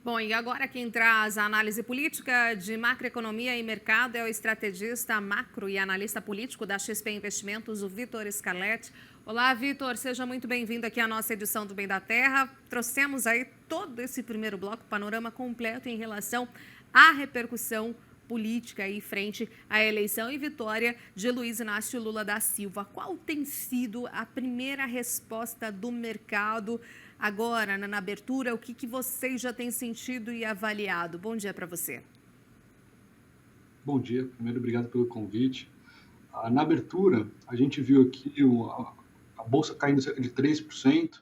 Bom, e agora quem traz a análise política de macroeconomia e mercado é o estrategista macro e analista político da XP Investimentos, o Vitor Scarlett. Olá, Vitor, seja muito bem-vindo aqui à nossa edição do Bem da Terra. Trouxemos aí todo esse primeiro bloco, panorama completo em relação à repercussão política aí frente à eleição e vitória de Luiz Inácio Lula da Silva. Qual tem sido a primeira resposta do mercado agora, na abertura? O que vocês já têm sentido e avaliado? Bom dia para você. Bom dia, primeiro obrigado pelo convite. Na abertura, a gente viu aqui a bolsa caindo cerca de 3%,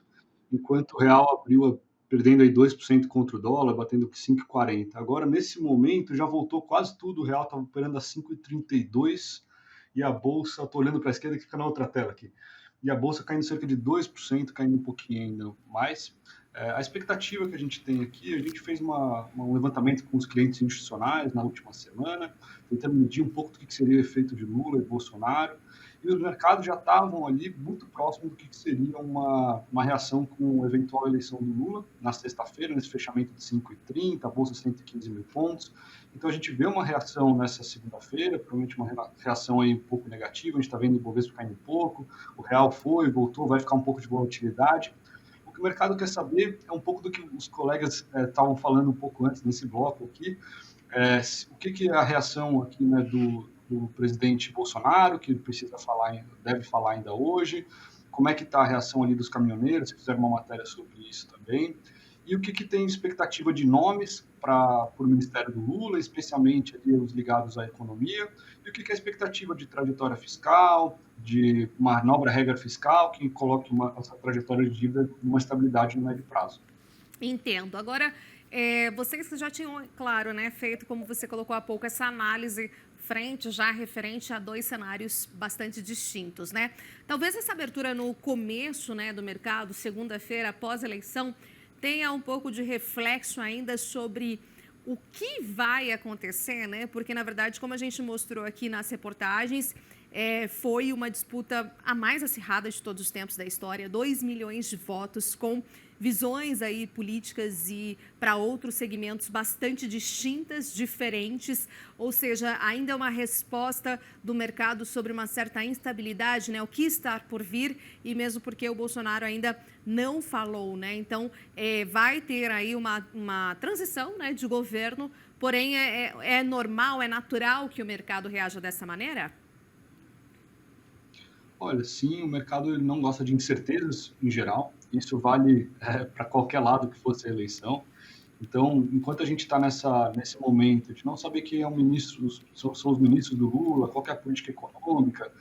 enquanto o real abriu perdendo aí 2% contra o dólar, batendo 5,40. Agora, nesse momento, já voltou quase tudo, o real estava operando a 5,32 e a bolsa, estou olhando para a esquerda que fica na outra tela aqui, e a bolsa caindo cerca de 2%, caindo um pouquinho ainda mais. A expectativa que a gente tem aqui, a gente fez um levantamento com os clientes institucionais na última semana, tentando medir um pouco do que seria o efeito de Lula e Bolsonaro, e os mercados já estavam ali muito próximo do que seria uma reação com a eventual eleição do Lula na sexta-feira, nesse fechamento de 5,30, a bolsa 115 mil pontos. Então a gente vê uma reação nessa segunda-feira, provavelmente uma reação aí um pouco negativa, a gente está vendo o Ibovespa caindo um pouco, o real foi, voltou, vai ficar um pouco de volatilidade. O que o mercado quer saber é um pouco do que os colegas estavam falando um pouco antes nesse bloco aqui, o que é a reação aqui, né, do presidente Bolsonaro, que precisa falar, deve falar ainda hoje, como é que está a reação ali dos caminhoneiros, se fizeram uma matéria sobre isso também, e o que tem de expectativa de nomes para o Ministério do Lula, especialmente ali os ligados à economia, e o que é a expectativa de trajetória fiscal, de uma nova regra fiscal que coloque essa trajetória de dívida numa estabilidade no médio prazo. Entendo. Agora, vocês que já tinham, claro, né, feito, como você colocou há pouco, essa análise frente já referente a dois cenários bastante distintos, né? Talvez essa abertura no começo, né, do mercado, segunda-feira após a eleição, tenha um pouco de reflexo ainda sobre o que vai acontecer, né? Porque, na verdade, como a gente mostrou aqui nas reportagens, foi uma disputa a mais acirrada de todos os tempos da história, 2 milhões de votos com visões aí políticas e para outros segmentos bastante distintas, diferentes, ou seja, ainda é uma resposta do mercado sobre uma certa instabilidade, né? O que está por vir, e mesmo porque o Bolsonaro ainda não falou, né? Então, vai ter aí uma transição, né, de governo, porém é normal, é natural que o mercado reaja dessa maneira? Olha, sim, o mercado ele não gosta de incertezas em geral. Isso vale para qualquer lado que fosse a eleição. Então, enquanto a gente está nesse momento de não saber quem é o ministro, são os ministros do Lula, qual que é a política econômica,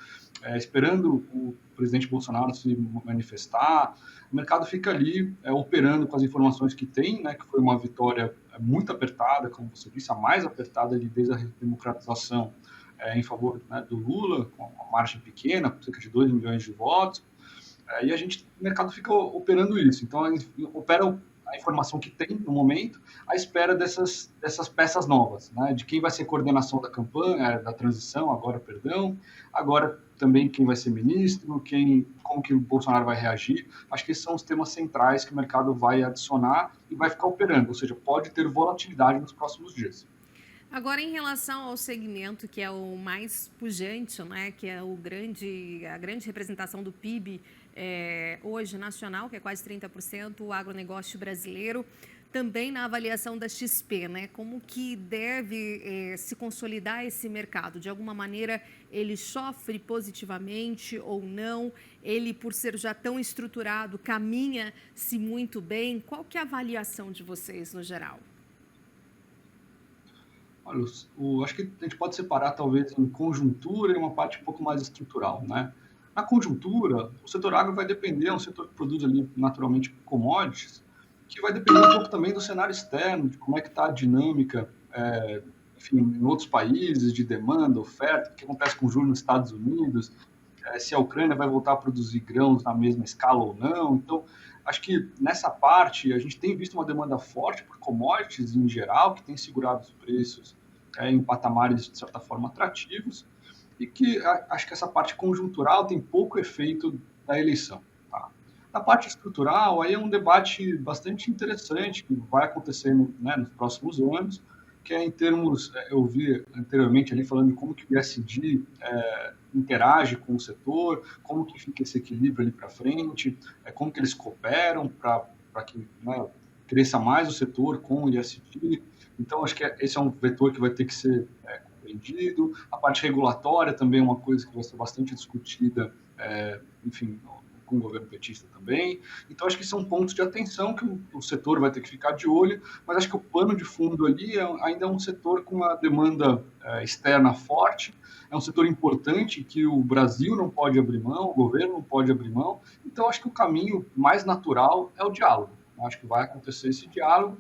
esperando o presidente Bolsonaro se manifestar, o mercado fica ali operando com as informações que tem, né, que foi uma vitória muito apertada, como você disse, a mais apertada desde a redemocratização em favor, né, do Lula, com uma margem pequena, cerca de 2 milhões de votos, e o mercado fica operando isso. Então, opera a informação que tem no momento, à espera dessas peças novas, né? De quem vai ser coordenação da campanha, da transição, agora também quem vai ser ministro, como que o Bolsonaro vai reagir. Acho que esses são os temas centrais que o mercado vai adicionar e vai ficar operando, ou seja, pode ter volatilidade nos próximos dias. Agora, em relação ao segmento que é o mais pujante, né, que é a grande representação do PIB hoje nacional, que é quase 30%, o agronegócio brasileiro, também na avaliação da XP, né, como que deve se consolidar esse mercado? De alguma maneira, ele sofre positivamente ou não? Ele, por ser já tão estruturado, caminha-se muito bem? Qual que é a avaliação de vocês no geral? Olha, acho que a gente pode separar talvez em conjuntura e uma parte um pouco mais estrutural, né? Na conjuntura, o setor agro vai depender, é um setor que produz ali naturalmente commodities, que vai depender um pouco também do cenário externo, de como é que está a dinâmica, enfim, em outros países, de demanda, oferta, o que acontece com o juros nos Estados Unidos, se a Ucrânia vai voltar a produzir grãos na mesma escala ou não. Então, acho que nessa parte a gente tem visto uma demanda forte por commodities em geral, que tem segurado os preços em patamares de certa forma atrativos, e que acho que essa parte conjuntural tem pouco efeito da eleição. Tá? Na parte estrutural, aí é um debate bastante interessante que vai acontecer, né, nos próximos anos, que é em termos, eu vi anteriormente ali falando de como que o ESG interage com o setor, como que fica esse equilíbrio ali para frente, como que eles cooperam para que, né, cresça mais o setor com o ESG. Então, acho que esse é um vetor que vai ter que ser compreendido. A parte regulatória também é uma coisa que vai ser bastante discutida, enfim, com o governo petista também. Então, acho que são pontos de atenção que o setor vai ter que ficar de olho, mas acho que o pano de fundo ali ainda é um setor com uma demanda externa forte, é um setor importante que o Brasil não pode abrir mão, o governo não pode abrir mão. Então, acho que o caminho mais natural é o diálogo. Acho que vai acontecer esse diálogo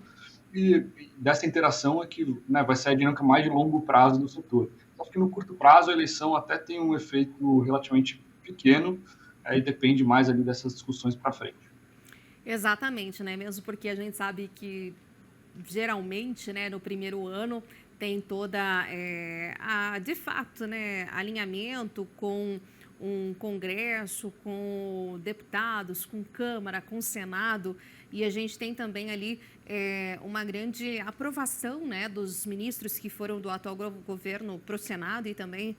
e dessa interação é que, né, vai ser a dinâmica mais de longo prazo do setor. Acho que no curto prazo a eleição até tem um efeito relativamente pequeno, aí depende mais ali dessas discussões para frente. Exatamente, né? Mesmo porque a gente sabe que geralmente, né, no primeiro ano tem toda de fato, né, alinhamento com um Congresso, com deputados, com Câmara, com Senado, e a gente tem também ali uma grande aprovação, né, dos ministros que foram do atual governo para o Senado e também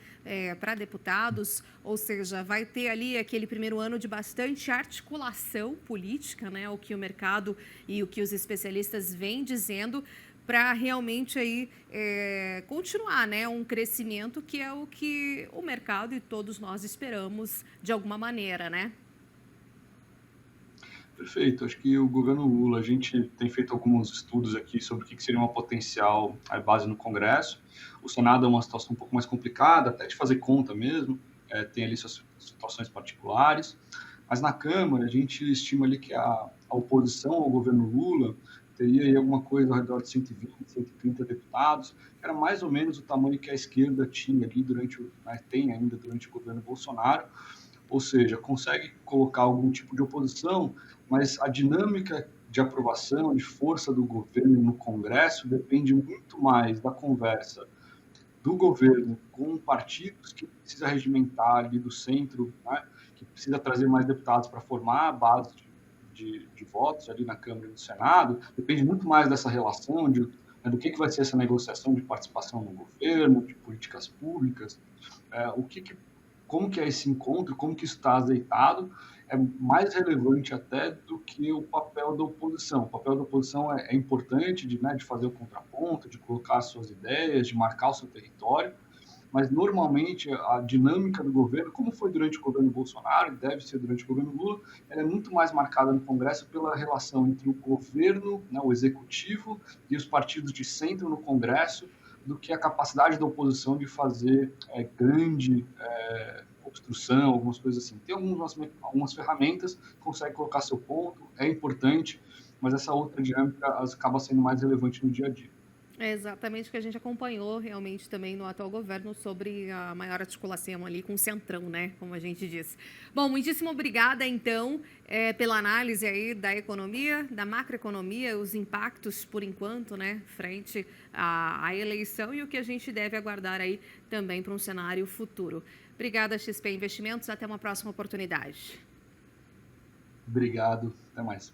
para deputados, ou seja, vai ter ali aquele primeiro ano de bastante articulação política, né, o que o mercado e o que os especialistas vêm dizendo, para realmente aí continuar, né, um crescimento que é o que o mercado e todos nós esperamos de alguma maneira, né? Perfeito. Acho que o governo Lula, a gente tem feito alguns estudos aqui sobre o que seria uma potencial base no Congresso. O Senado é uma situação um pouco mais complicada, até de fazer conta mesmo, tem ali suas situações particulares. Mas na Câmara, a gente estima ali que a oposição ao governo Lula teria aí alguma coisa ao redor de 120, 130 deputados, que era mais ou menos o tamanho que a esquerda tinha ali tem ainda durante o governo Bolsonaro, ou seja, consegue colocar algum tipo de oposição, mas a dinâmica de aprovação, de força do governo no Congresso depende muito mais da conversa do governo com partidos que precisa regimentar ali do centro, né, que precisa trazer mais deputados para formar a base de votos ali na Câmara e no Senado, depende muito mais dessa relação do que vai ser essa negociação de participação no governo, de políticas públicas, o que como que é esse encontro, como que isso está azeitado, é mais relevante até do que o papel da oposição. O papel da oposição é importante de fazer o contraponto, de colocar as suas ideias, de marcar o seu território, mas normalmente a dinâmica do governo, como foi durante o governo Bolsonaro e deve ser durante o governo Lula, ela é muito mais marcada no Congresso pela relação entre o governo, né, o executivo e os partidos de centro no Congresso, do que a capacidade da oposição de fazer grande obstrução, algumas coisas assim. Tem algumas ferramentas, consegue colocar seu ponto, é importante, mas essa outra dinâmica acaba sendo mais relevante no dia a dia. É exatamente o que a gente acompanhou realmente também no atual governo sobre a maior articulação ali com o centrão, né? Como a gente diz. Bom, muitíssimo obrigada, então, pela análise aí da economia, da macroeconomia, os impactos, por enquanto, né? Frente à eleição e o que a gente deve aguardar aí também para um cenário futuro. Obrigada, XP Investimentos. Até uma próxima oportunidade. Obrigado. Até mais.